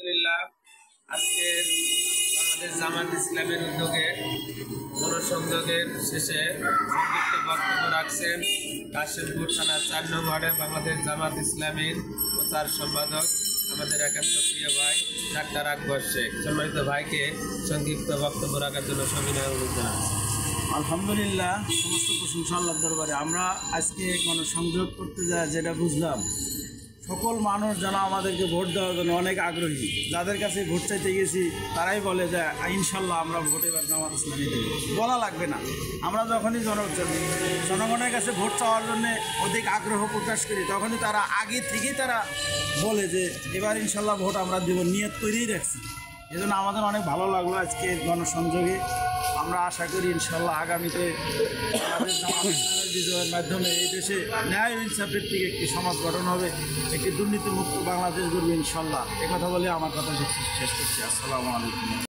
আলহামদুলিল্লাহ আজকে বাংলাদেশ জামাত ইসলামের উদ্যোগে গণসংযোগের শেষে সংক্ষিপ্ত বক্তব্য রাখছেন কাশিমপুর থানা 4 নং ওয়ার্ডের বাংলাদেশ জামাত ইসলামীর প্রচার সম্পাদক আমাদের একান্ত প্রিয় ভাই ডাক্তার আকবর শেখ। সম্মানিত ভাইকে সংক্ষিপ্ত বক্তব্য রাখার জন্য সবিনয় অনুরোধ জানাচ্ছি। আলহামদুলিল্লাহ, সমস্ত প্রশংসা আল্লাহর দরবারে। আমরা আজকে গণসংযোগ করতে যাই, যেটা বুঝলাম সকল মানুষ যেন আমাদেরকে ভোট দেওয়ার জন্য অনেক আগ্রহী। যাদের কাছে ভোট চাইতে গেছি তারাই বলে যে ইনশাল্লাহ আমরা ভোট এবার জামাত ইসলামী দেব। বলা লাগবে না, আমরা যখনই জনগণের কাছে ভোট চাওয়ার জন্য অধিক আগ্রহ প্রকাশ করি তখনই তারা আগে থেকেই তারা বলে যে এবার ইনশাল্লাহ ভোট আমরা দেব, নিয়ত করেই রাখছি। এজন্য আমাদের অনেক ভালো লাগলো আজকে গণসংযোগে। আমরা আশা করি ইনশাল্লাহ আগামীতে আমাদের জামাত ইসলামের বিজয়ের মাধ্যমে এই দেশে ন্যায় ইনসাফের থেকে একটি সমাজ গঠন হবে, একটি দুর্নীতিমুক্ত বাংলাদেশ গড়বে ইনশাল্লাহ। একথা বলে আমার কথা শেষ করছি। আসসালামু আলাইকুম।